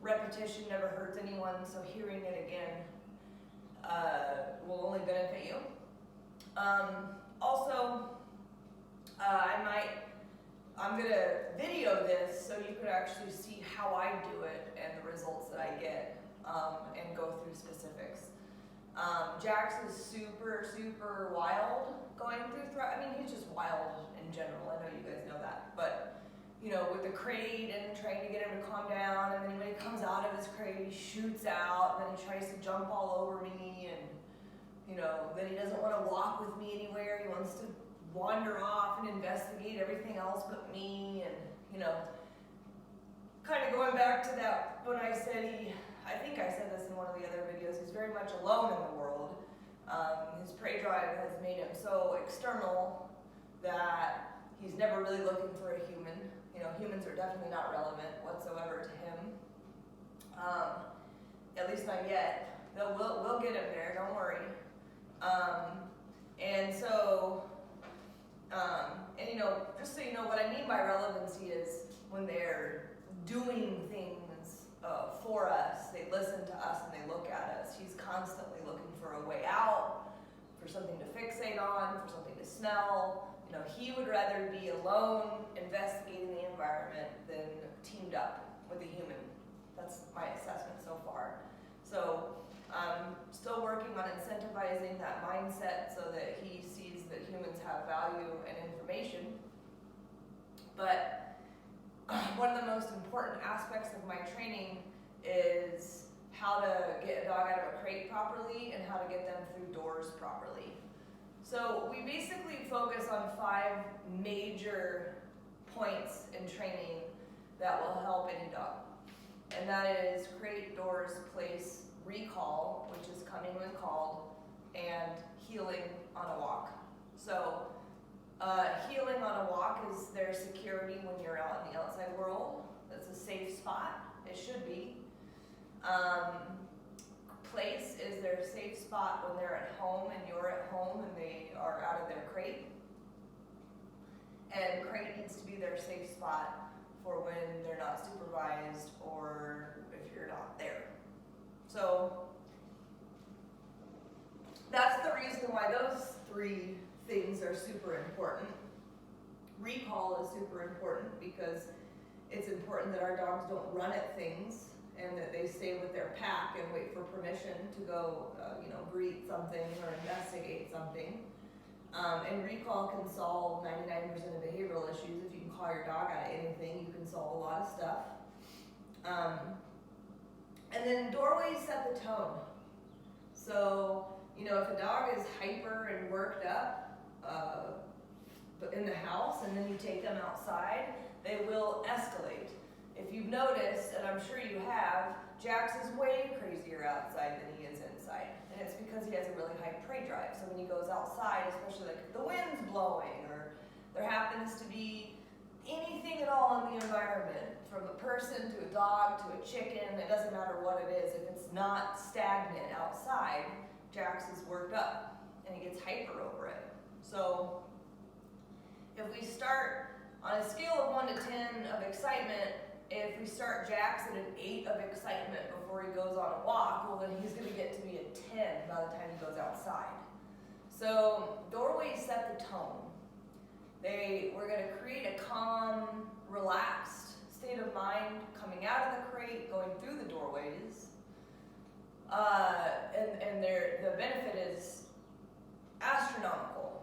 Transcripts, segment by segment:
repetition never hurts anyone, so hearing it again will only benefit you. Also, I'm gonna video this so you could actually see how I do it and the results that I get, and go through specifics. Jax is super wild going through I mean, he's just wild in general. I know you guys know that, but you know, with the crate and trying to get him to calm down, and then when he comes out of his crate, he shoots out, and then he tries to jump all over me, and you know, then he doesn't want to walk with me anywhere. He wants to wander off and investigate everything else but me, and you know, kind of going back to that when I said I think I said this in one of the other videos, he's very much alone in the world. His prey drive has made him so external that he's never really looking for a human. You know, humans are definitely not relevant whatsoever to him. At least not yet. We'll get him there, don't worry. And so, and you know, just so you know, what I mean by relevancy is when they're doing things for us, they listen to us and they look at us. He's constantly looking for a way out, for something to fixate on, for something to smell. You know, he would rather be alone investigating the environment than teamed up with a human. That's my assessment so far. So I'm still working on incentivizing that mindset so that he sees that humans have value and information. But one of the most important aspects of my training is how to get a dog out of a crate properly and how to get them through doors properly. So we basically focus on 5 major points in training that will help any dog. And that is crate, doors, place, recall, which is coming when called, and healing on a walk. So healing on a walk is their security when you're out in the outside world. That's a safe spot. It should be. Place is their safe spot when they're at home and you're at home and they are out of their crate. And crate needs to be their safe spot for when they're not supervised or if you're not there. So that's the reason why those 3 things are super important. Recall is super important because it's important that our dogs don't run at things and that they stay with their pack and wait for permission to go, greet something or investigate something. And recall can solve 99% of behavioral issues. If you can call your dog out of anything, you can solve a lot of stuff. And then doorways set the tone. So, if a dog is hyper and worked up in the house and then you take them outside, they will escalate. If you've noticed, and I'm sure you have, Jax is way crazier outside than he is inside. And it's because he has a really high prey drive. So when he goes outside, especially like if the wind's blowing or there happens to be anything at all in the environment, from a person to a dog to a chicken, it doesn't matter what it is, if it's not stagnant outside, Jax is worked up and he gets hyper over it. So if we start on a scale of 1 to 10 of excitement, if we start Jax at an 8 of excitement before he goes on a walk, well then he's going to get to be a 10 by the time he goes outside. So doorways set the tone. We're going to create a calm, relaxed state of mind coming out of the crate, going through the doorways. And the benefit is astronomical.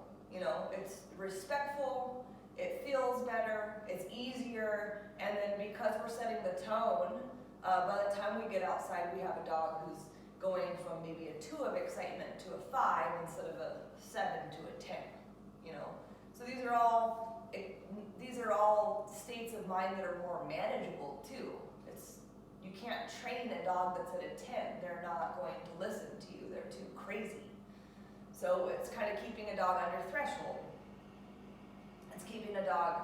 It's respectful, it feels better, it's easier, and then because we're setting the tone, by the time we get outside, we have a dog who's going from maybe a 2 of excitement to a 5 instead of a 7 to a 10. So these are all states of mind that are more manageable too. You can't train a dog that's at a 10. They're not going to listen to you. They're too crazy. So it's kind of keeping a dog under threshold. It's keeping a dog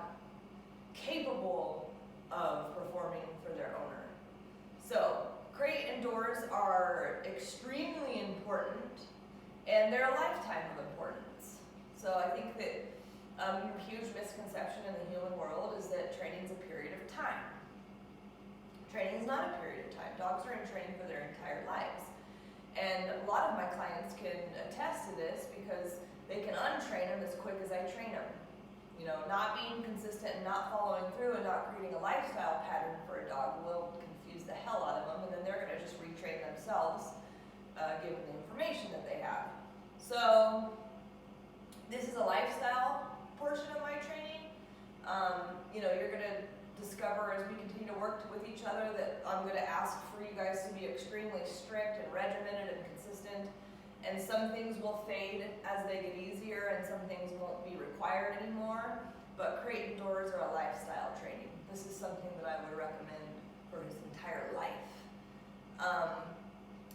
capable of performing for their owner. So crate and doors are extremely important, and they're a lifetime of importance. So I think that a huge misconception in the human world is that training is a period of time. Training is not a period of time. Dogs are in training for their entire lives. And a lot of my clients can attest to this because they can untrain them as quick as I train them. You know, not being consistent and not following through and not creating a lifestyle pattern for a dog will confuse the hell out of them, and then they're going to just retrain themselves given the information that they have. So this is a lifestyle portion of my training. You know, you're going to discover as we continue to work with each other that I'm going to ask for you guys to be extremely strict and regimented and consistent. And some things will fade as they get easier, and some things won't be required anymore. But crate and doors are a lifestyle training. This is something that I would recommend for his entire life.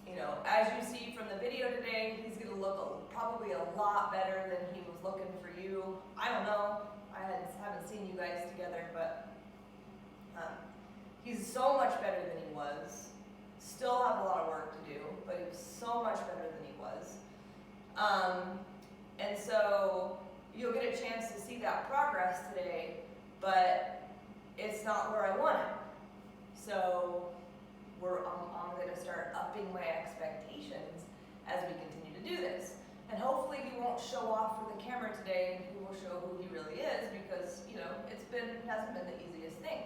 You know, as you see from the video today, he's going to look probably a lot better than he was looking for you. I don't know. I haven't seen you guys together, but he's so much better than he was. Still have a lot of work to do, but he was so much better than he was. And so you'll get a chance to see that progress today, but it's not where I want it. So I'm going to start upping my expectations as we continue to do this. And hopefully he won't show off for the camera today, and he will show who he really is, because, you know, hasn't been the easiest thing.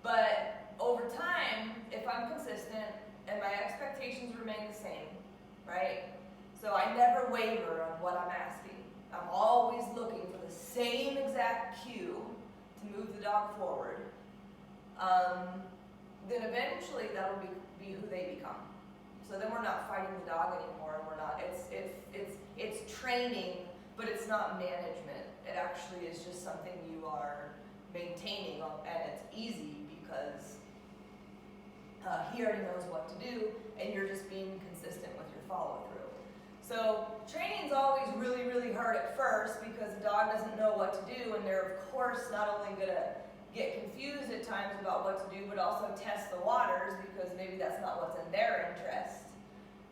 But over time, if I'm consistent and my expectations remain the same, right? So I never waver on what I'm asking. I'm always looking for the same exact cue to move the dog forward. Then eventually that'll be who they become. So then we're not fighting the dog anymore, and we're not. It's training, but it's not management. It actually is just something you are maintaining, and it's easy because he already knows what to do, and you're just being consistent with your follow-through. So training's always really, really hard at first because the dog doesn't know what to do, and they're of course not only gonna get confused at times about what to do, but also test the waters because maybe that's not what's in their interest.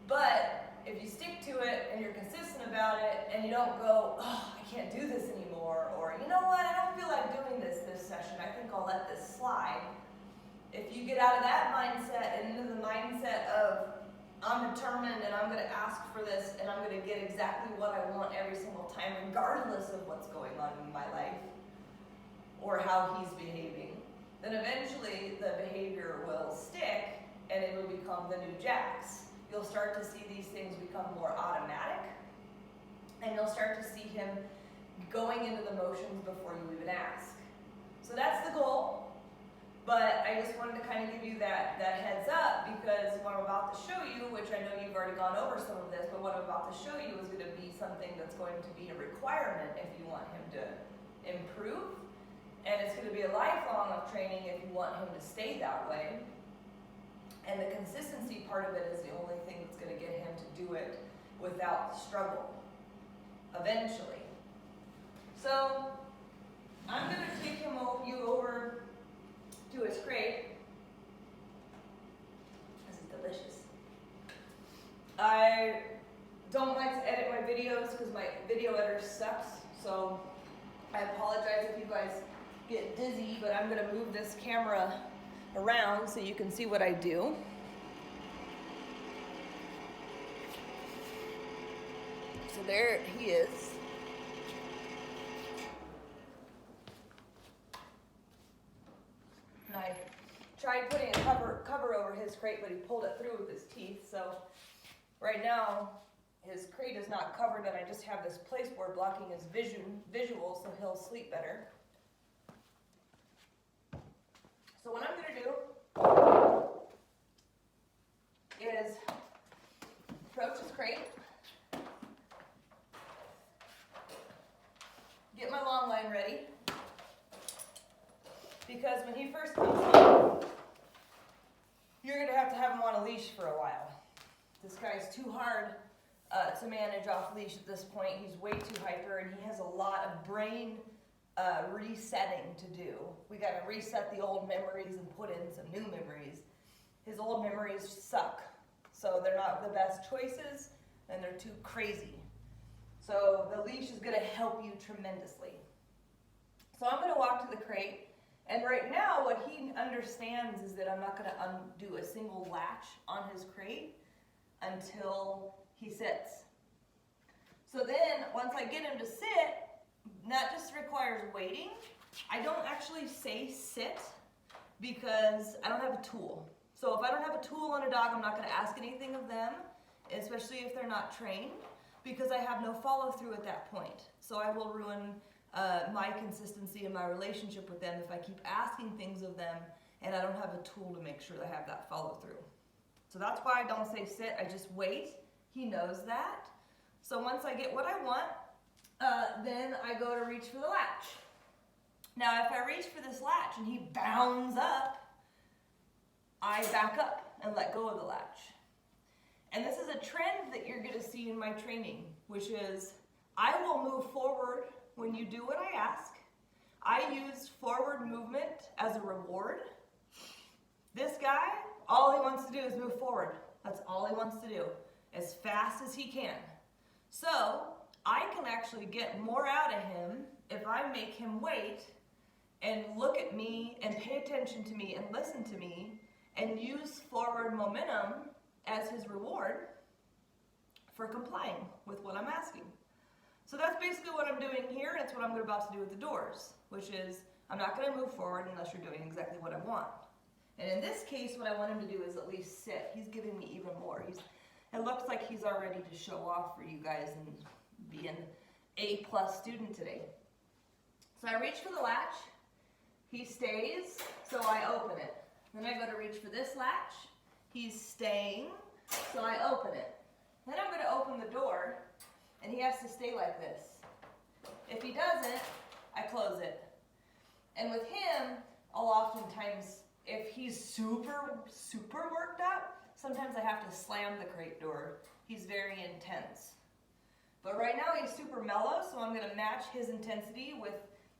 But if you stick to it and you're consistent about it, and you don't go, oh, I can't do this anymore, or you know what, I don't feel like doing this session, I think I'll let this slide. If you get out of that mindset and into the mindset of, I'm determined and I'm going to ask for this and I'm going to get exactly what I want every single time, regardless of what's going on in my life or how he's behaving, then eventually the behavior will stick and it will become the new Jax. You'll start to see these things become more automatic, and you'll start to see him going into the motions before you even ask. So that's the goal. But I just wanted to kind of give you that heads up, because what I'm about to show you, which I know you've already gone over some of this, but what I'm about to show you is going to be something that's going to be a requirement if you want him to improve. And it's going to be a lifelong of training if you want him to stay that way. And the consistency part of it is the only thing that's going to get him to do it without struggle, eventually. So I'm going to take you over to his crate. This is delicious. I don't like to edit my videos because my video editor sucks, so I apologize if you guys get dizzy, but I'm going to move this camera around so you can see what I do. So there he is. And I tried putting a cover over his crate, but he pulled it through with his teeth. So right now his crate is not covered, and I just have this placeboard blocking his visual, so he'll sleep better. So what I'm going to do is approach his crate, get my long line ready, because when he first comes home, you're going to have him on a leash for a while. This guy's too hard to manage off leash at this point. He's way too hyper, and he has a lot of brain resetting to do. We got to reset the old memories and put in some new memories. His old memories suck, so they're not the best choices, and they're too crazy. So the leash is going to help you tremendously. So I'm going to walk to the crate, understands is that I'm not gonna undo a single latch on his crate until he sits. So then, once I get him to sit, that just requires waiting. I don't actually say sit because I don't have a tool. So if I don't have a tool on a dog, I'm not gonna ask anything of them, especially if they're not trained, because I have no follow through at that point. So I will ruin my consistency and my relationship with them if I keep asking things of them and I don't have a tool to make sure they have that follow through. So that's why I don't say sit, I just wait. He knows that. So once I get what I want, then I go to reach for the latch. Now if I reach for this latch and he bounds up, I back up and let go of the latch. And this is a trend that you're gonna see in my training, which is I will move forward when you do what I ask. I use forward movement as a reward. This guy, all he wants to do is move forward. That's all he wants to do, as fast as he can. So I can actually get more out of him if I make him wait and look at me and pay attention to me and listen to me and use forward momentum as his reward for complying with what I'm asking. So that's basically what I'm doing here, and it's what I'm about to do with the doors, which is I'm not going to move forward unless you're doing exactly what I want. And in this case, what I want him to do is at least sit. He's giving me even more. It looks like he's all ready to show off for you guys and be an A+ student today. So I reach for the latch. He stays, so I open it. Then I go to reach for this latch. He's staying, so I open it. Then I'm going to open the door, and he has to stay like this. If he doesn't, I close it. And with him, I'll oftentimes, if he's super worked up, sometimes I have to slam the crate door. He's very intense. But right now he's super mellow, so I'm going to match his intensity with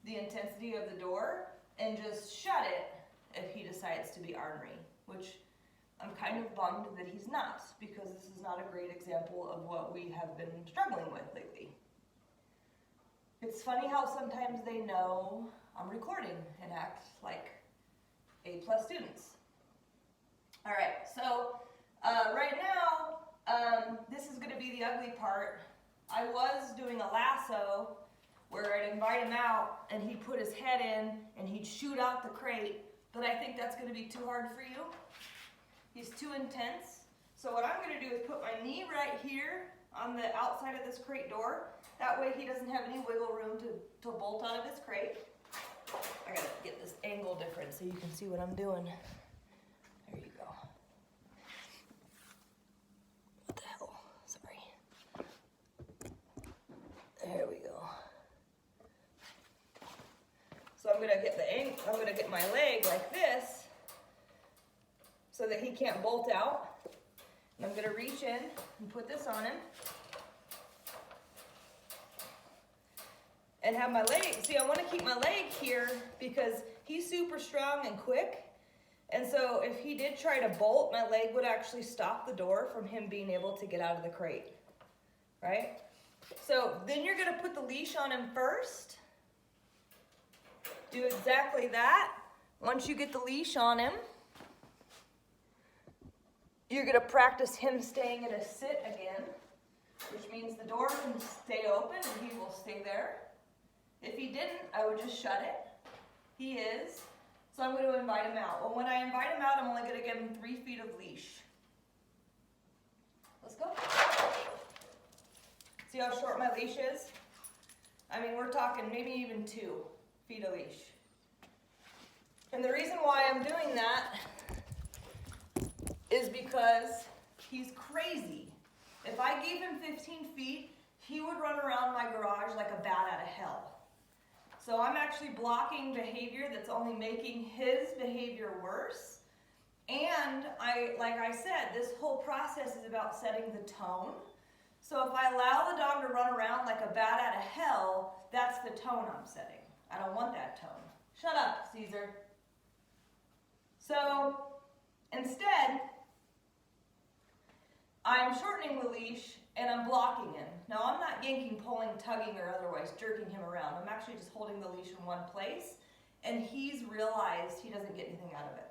the intensity of the door and just shut it if he decides to be ornery, which I'm kind of bummed that he's not, because this is not a great example of what we have been struggling with lately. It's funny how sometimes they know I'm recording and act like A+ students. All right, so right now, this is going to be the ugly part. I was doing a lasso where I'd invite him out and he'd put his head in and he'd shoot out the crate, but I think that's going to be too hard for you. He's too intense. So what I'm going to do is put my knee right here on the outside of this crate door. That way he doesn't have any wiggle room to bolt out of his crate. I got to get this angle different so you can see what I'm doing. There you go. What the hell? Sorry. There we go. So I'm going to get my leg like this so that he can't bolt out. And I'm going to reach in and put this on him. And have my leg, see, I want to keep my leg here because he's super strong and quick. And so if he did try to bolt, my leg would actually stop the door from him being able to get out of the crate, right? So then you're going to put the leash on him first. Do exactly that. Once you get the leash on him, you're going to practice him staying at a sit again, which means the door can stay open and he will stay there. If he didn't, I would just shut it. He is. So I'm going to invite him out. Well, when I invite him out, I'm only going to give him 3 feet of leash. Let's go. See how short my leash is? I mean, we're talking maybe even 2 feet of leash. And the reason why I'm doing that is because he's crazy. If I gave him 15 feet, he would run around my garage like a bat out of hell. So I'm actually blocking behavior that's only making his behavior worse. And like I said, this whole process is about setting the tone. So if I allow the dog to run around like a bat out of hell, that's the tone I'm setting. I don't want that tone. Shut up, Caesar. So instead, I'm shortening the leash and I'm blocking him. Now I'm not yanking, pulling, tugging, or otherwise jerking him around. I'm actually just holding the leash in one place, and he's realized he doesn't get anything out of it.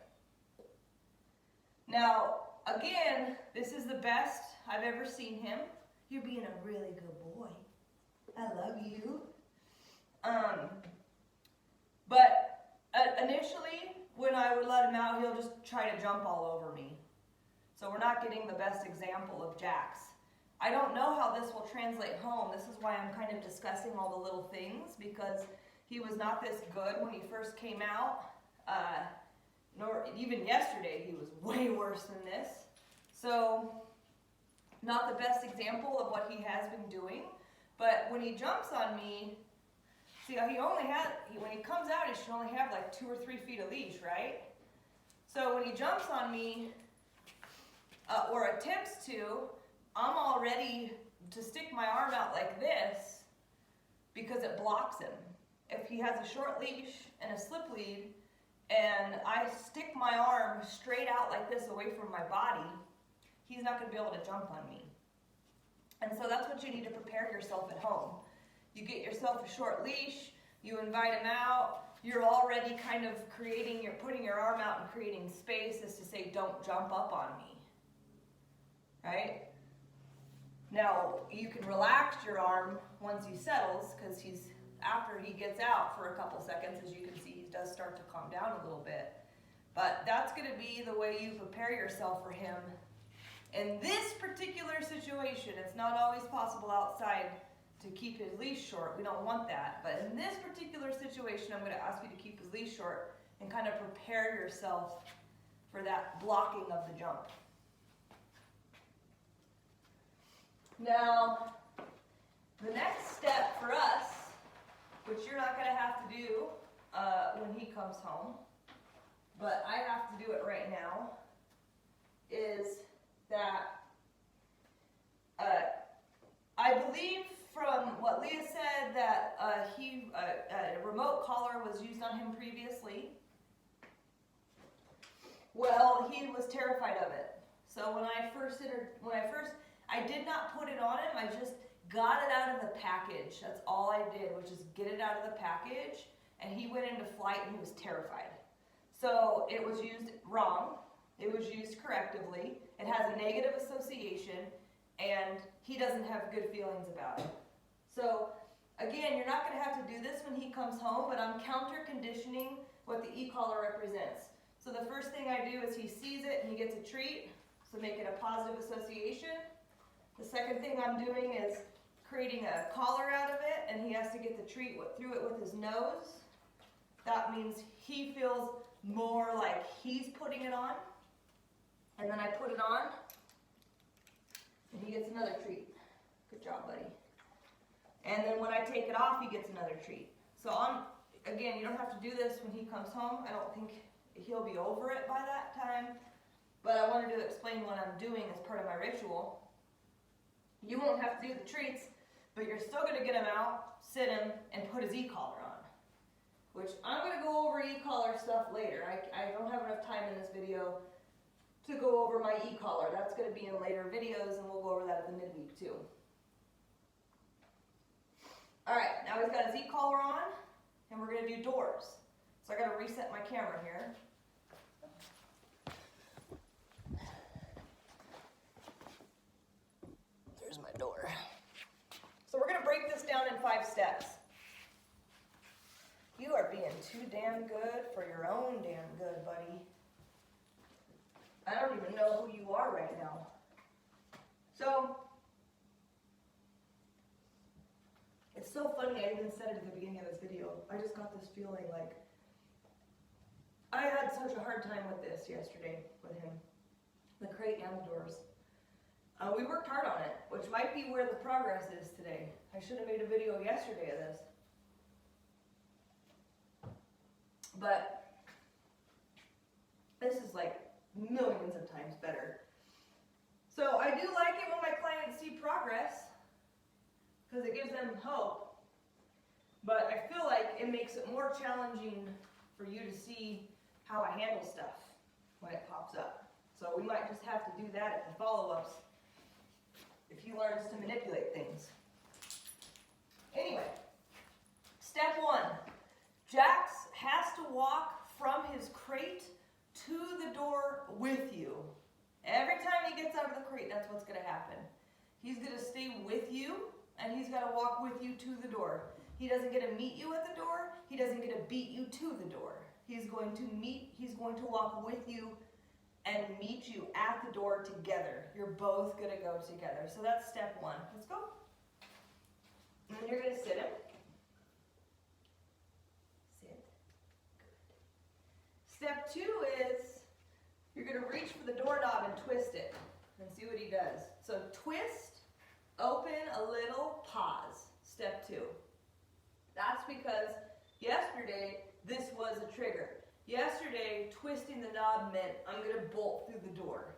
Now, again, this is the best I've ever seen him. You're being a really good boy. I love you. But initially, when I would let him out, he'll just try to jump all over me. So we're not getting the best example of Jax. I don't know how this will translate home. This is why I'm kind of discussing all the little things, because he was not this good when he first came out. Nor even yesterday, he was way worse than this. So, not the best example of what he has been doing. But when he jumps on me, see, when he comes out, he should only have like 2 or 3 feet of leash, right? So when he jumps on me, or attempts to, I'm all ready to stick my arm out like this because it blocks him. If he has a short leash and a slip lead, and I stick my arm straight out like this away from my body, he's not going to be able to jump on me. And so that's what you need to prepare yourself at home. You get yourself a short leash, you invite him out, you're already kind of putting your arm out and creating space as to say, don't jump up on me. Right? Now, you can relax your arm once he settles, because after he gets out for a couple seconds, as you can see, he does start to calm down a little bit. But that's going to be the way you prepare yourself for him. In this particular situation, it's not always possible outside to keep his leash short. We don't want that. But in this particular situation, I'm going to ask you to keep his leash short and kind of prepare yourself for that blocking of the jump. Now, the next step for us, which you're not going to have to do when he comes home, but I have to do it right now, is that I believe from what Leah said that a remote collar was used on him previously. Well, he was terrified of it. So when I did not put it on him, I just got it out of the package. That's all I did, was just get it out of the package, and he went into flight and he was terrified. So it was used wrong. It was used correctively. It has a negative association, and he doesn't have good feelings about it. So again, you're not going to have to do this when he comes home, but I'm counter-conditioning what the e-collar represents. So the first thing I do is he sees it and he gets a treat, so make it a positive association. The second thing I'm doing is creating a collar out of it, and he has to get the treat through it with his nose. That means he feels more like he's putting it on. And then I put it on, and he gets another treat. Good job, buddy. And then when I take it off, he gets another treat. So again, you don't have to do this when he comes home. I don't think he'll be over it by that time. But I wanted to explain what I'm doing as part of my ritual. You won't have to do the treats, but you're still going to get him out, sit him, and put his e-collar on. Which I'm going to go over e-collar stuff later. I don't have enough time in this video to go over my e-collar. That's going to be in later videos, and we'll go over that at the midweek too. Alright, now he's got his e-collar on, and we're going to do doors. So I got to reset my camera here. There's my door. So we're going to break this down in 5 steps. You are being too damn good for your own damn good, buddy. I don't even know who you are right now. So, it's so funny, I even said it at the beginning of this video. I just got this feeling like I had such a hard time with this yesterday with him. The crate and the doors. We worked hard on it, which might be where the progress is today. I should have made a video yesterday of this. But this is like millions of times better. So I do like it when my clients see progress, because it gives them hope. But I feel like it makes it more challenging for you to see how I handle stuff when it pops up. So we might just have to do that at the follow-ups if he learns to manipulate things. Anyway, step 1. Jax has to walk from his crate to the door with you. Every time he gets out of the crate, that's what's going to happen. He's going to stay with you, and he's got to walk with you to the door. He doesn't get to meet you at the door. He doesn't get to beat you to the door. He's going to walk with you and meet you at the door together. You're both going to go together. So that's step one. Let's go. And then you're going to sit him. Sit. Good. Step two is you're going to reach for the doorknob and twist it and see what he does. So twist, open a little, pause. Step two. That's because yesterday this was a trigger. Yesterday, twisting the knob meant I'm going to bolt through the door,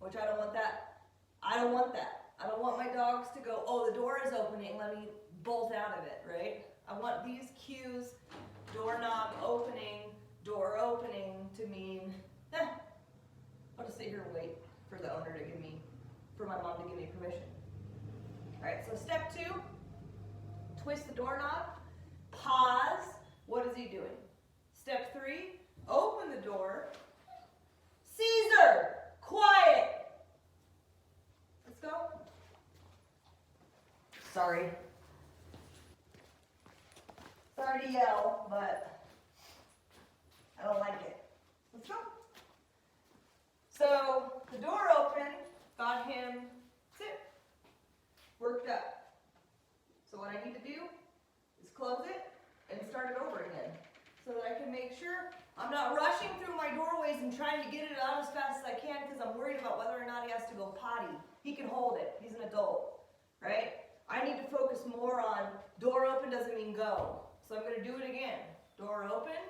which I don't want that. I don't want that. I don't want my dogs to go, oh, the door is opening, let me bolt out of it, right? I want these cues, doorknob opening, door opening, to mean, I'll just sit here and wait for the owner to give me, for my mom to give me permission. All right, so step two, twist the doorknob, pause. What is he doing? Step three, open the door. Caesar, quiet. Let's go. Sorry. Sorry to yell, but I don't like it. Let's go. So the door open, got him sit, worked up. So what I need to do is close it and start it over again, so that I can make sure I'm not rushing through my doorways and trying to get it out as fast as I can because I'm worried about whether or not he has to go potty. He can hold it. He's an adult, right? I need to focus more on door open doesn't mean go. So I'm going to do it again. Door open,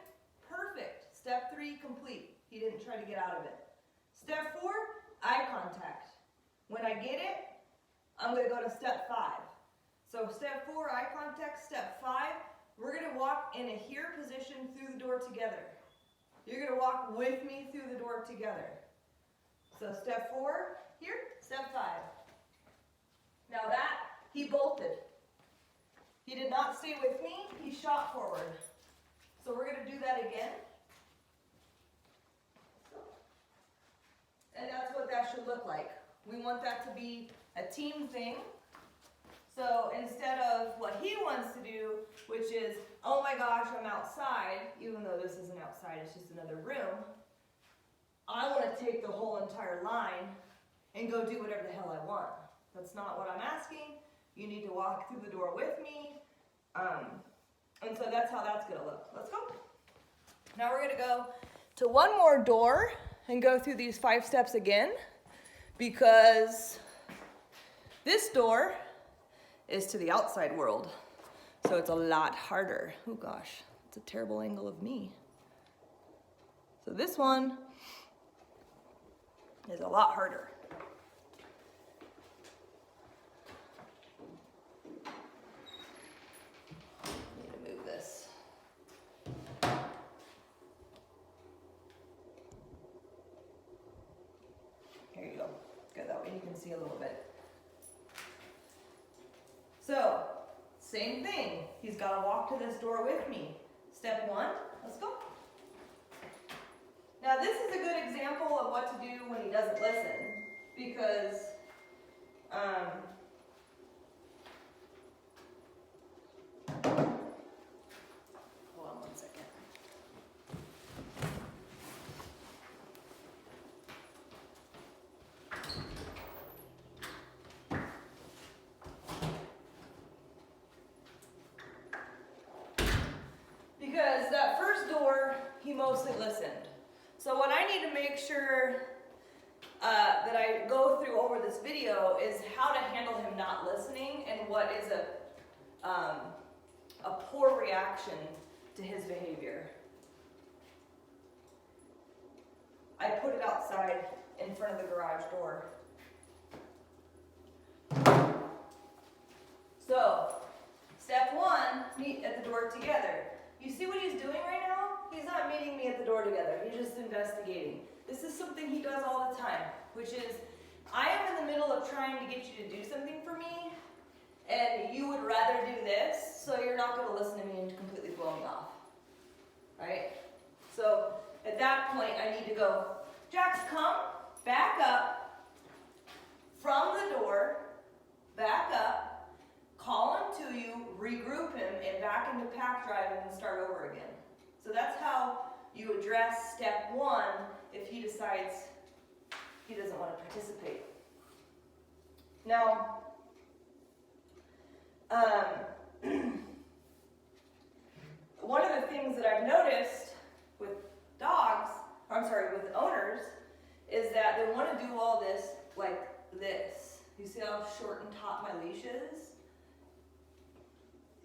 perfect. Step three, complete. He didn't try to get out of it. Step four, eye contact. When I get it, I'm going to go to step five. So step four, eye contact. Step five, we're going to walk in a here position through the door together. You're going to walk with me through the door together. So step four, here, step five. Now that, he bolted. He did not stay with me, he shot forward. So we're going to do that again. And that's what that should look like. We want that to be a team thing. So instead of what he wants to do, which is, oh my gosh, I'm outside, even though this isn't outside, it's just another room, I want to take the whole entire line and go do whatever the hell I want. That's not what I'm asking. You need to walk through the door with me. And so that's how that's going to look. Let's go. Now we're going to go to one more door and go through these 5 steps again, because this door is to the outside world. So it's a lot harder. Oh gosh, it's a terrible angle of me. So this one is a lot harder. Need to move this. Here you go. Good, that way you can see a little bit. So, same thing. He's got to walk to this door with me. Step 1, let's go. Now this is a good example of what to do when he doesn't listen, because hold on one second. Because that first door, he mostly listened. So what I need to make sure that I go through over this video is how to handle him not listening and what is a poor reaction to his behavior. I put it outside in front of the garage door. So, step 1, meet at the door together. You see what he's doing right now? He's not meeting me at the door together. He's just investigating. This is something he does all the time, which is, I am in the middle of trying to get you to do something for me, and you would rather do this, so you're not going to listen to me and completely blow me off. Right? So, at that that point, I need to go, Jax, come, back up, from the door, back up, call him to you, regroup him, and back into pack driving and start over again. So that's how you address step 1 if he decides he doesn't want to participate. Now, one of the things that I've noticed with dogs, with owners, is that they want to do all this like this. You see how short and taut my leash is?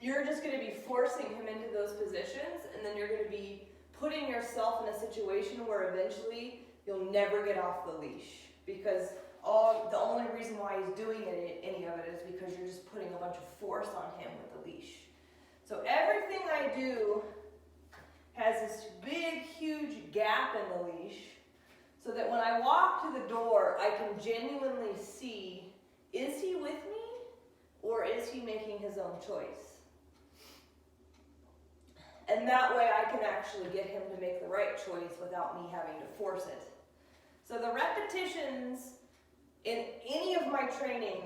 You're just going to be forcing him into those positions, and then you're going to be putting yourself in a situation where eventually you'll never get off the leash, because the only reason why he's doing any of it is because you're just putting a bunch of force on him with the leash. So everything I do has this big, huge gap in the leash, so that when I walk to the door, I can genuinely see, is he with me, or is he making his own choice? And that way I can actually get him to make the right choice without me having to force it. So the repetitions in any of my training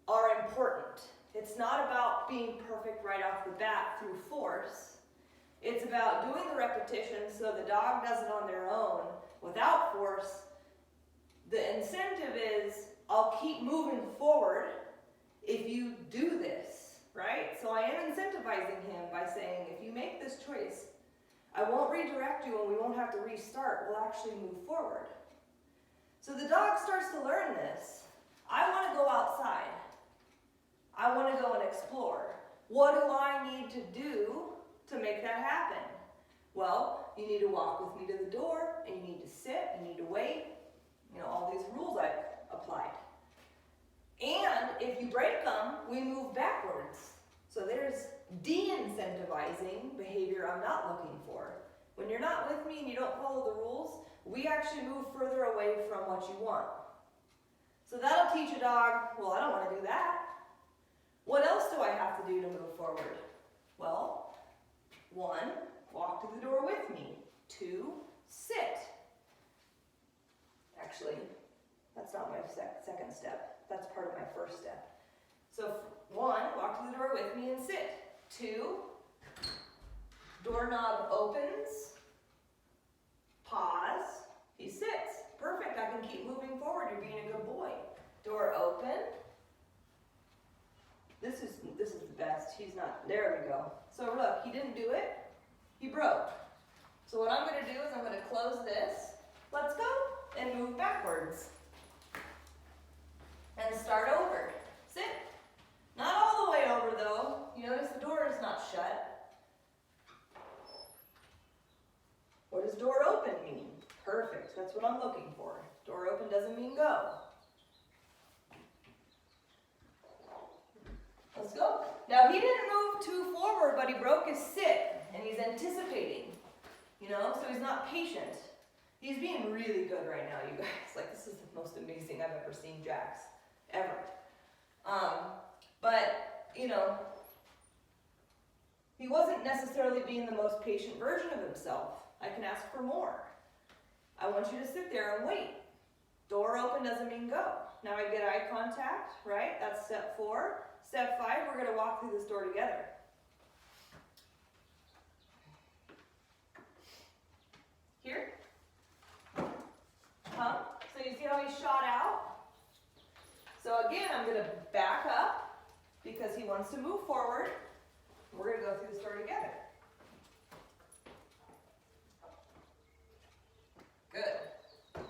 are important. It's not about being perfect right off the bat through force. It's about doing the repetitions so the dog does it on their own without force. The incentive is, I'll keep moving forward if you do this, right? So I am incentivizing him by saying, if you make this choice, I won't redirect you and we won't have to restart. We'll actually move forward. So the dog starts to learn this. I want to go outside. I want to go and explore. What do I need to do to make that happen? Well, you need to walk with me to the door, and you need to sit, you need to wait. You know, all these rules I've applied. And if you break them, we move backwards. So there's de-incentivizing behavior I'm not looking for. When you're not with me and you don't follow the rules, we actually move further away from what you want. So that'll teach a dog, well, I don't want to do that. What else do I have to do to move forward? Well, 1, walk to the door with me. 2, sit. Actually, that's not my second step. That's part of my first step. So 1, walk to the door with me and sit. 2, doorknob opens, pause, he sits. Perfect, I can keep moving forward, you're being a good boy. Door open. This is the best. He's not, there we go. So look, he didn't do it, he broke. So what I'm going to do is I'm going to close this, let's go, and move backwards. And start over. Sit. Not all the way over though. You notice the door is not shut. What does door open mean? Perfect, that's what I'm looking for. Door open doesn't mean go. Let's go. Now he didn't move too forward, but he broke his sit, and he's anticipating, you know, so he's not patient. He's being really good right now, you guys. Like, this is the most amazing I've ever seen Jax, ever. But, you know, he wasn't necessarily being the most patient version of himself. I can ask for more. I want you to sit there and wait. Door open doesn't mean go. Now I get eye contact, right? That's step 4. Step 5, we're going to walk through this door together. Here. Come. So you see how he shot out? So again, I'm going to back up because he wants to move forward. We're going to go through this door together. Good.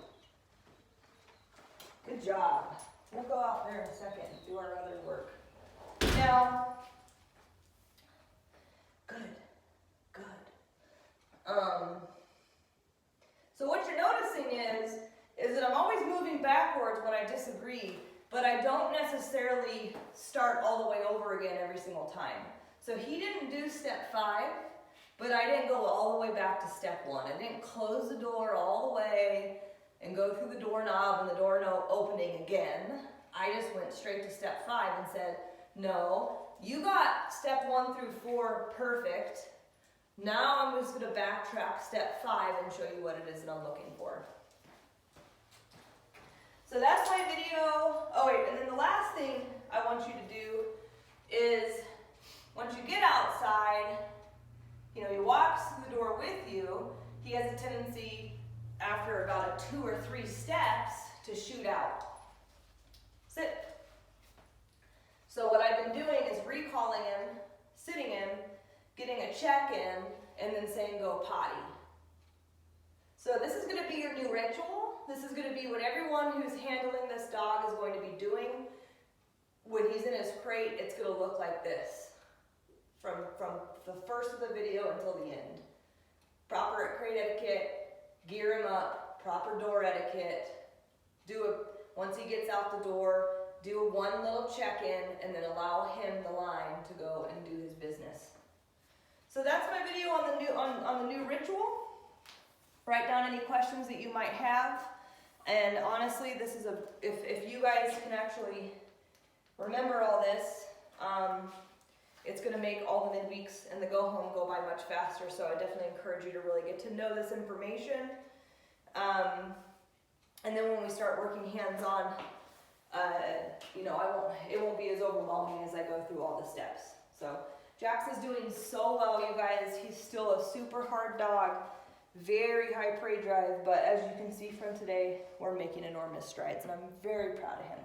Good job. We'll go out there in a second and do our other work. Now, good. So what you're noticing is that I'm always moving backwards when I disagree, but I don't necessarily start all the way over again every single time. So he didn't do step 5, but I didn't go all the way back to step 1. I didn't close the door all the way and go through the doorknob and the doorknob opening again. I just went straight to step 5 and said, no, you got step 1 through 4 perfect. Now I'm just going to backtrack step 5 and show you what it is that I'm looking for. So that's my video. Oh wait, and then the last thing I want you to do is, once you get outside, you know, he walks through the door with you, he has a tendency, after about 2 or 3 steps, to shoot out. Sit. So what I've been doing is recalling him, sitting him, getting a check-in, and then saying go potty. So this is going to be your new ritual. This is going to be what everyone who's handling this dog is going to be doing. When he's in his crate, it's going to look like this. From the first of the video until the end. Proper crate etiquette, gear him up, proper door etiquette. Once he gets out the door, do one little check-in, and then allow him the line to go and do his business. So that's my video on the new ritual. Write down any questions that you might have. And honestly, this is if you guys can actually remember all this, it's going to make all the midweeks and the go home go by much faster. So I definitely encourage you to really get to know this information. And then when we start working hands-on, you know, it won't be as overwhelming as I go through all the steps. So Jax is doing so well, you guys. He's still a super hard dog, very high prey drive, but as you can see from today, we're making enormous strides, and I'm very proud of him.